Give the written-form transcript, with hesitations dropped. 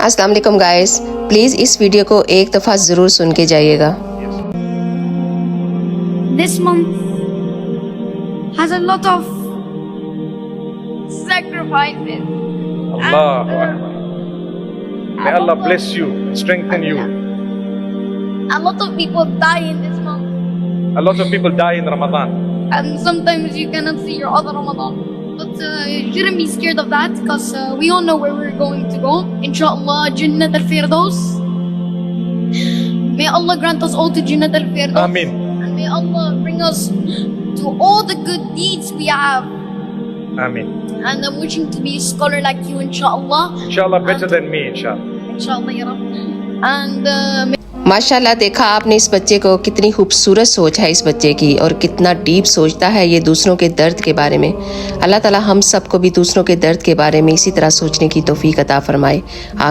अस्सलाम वालेकुम guys, please इस वीडियो को एक दफ़ा ज़रूर सुन के जाइएगा। This month has a lot of sacrifices. Allahu Akbar. May Allah bless you, strengthen you. A lot of people die in this month. A lot of people die in Ramadan. And sometimes you cannot see your other Ramadan. But you shouldn't be scared of that because we all know where we're going to go. Inshallah, Jannat al-Firdaus. May Allah grant us all to Jannat al-Firdaus. Ameen. And may Allah bring us to all the good deeds we have. Ameen. And I'm wishing to be a scholar like you, inshallah. Inshallah, better than me, inshallah. Inshallah, ya Rabb. And माशाल्लाह, देखा आपने इस बच्चे को, कितनी खूबसूरत सोच है इस बच्चे की और कितना डीप सोचता है ये दूसरों के दर्द के बारे में। अल्लाह ताला हम सबको भी दूसरों के दर्द के बारे में इसी तरह सोचने की तौफीक अता फरमाए। आमीन।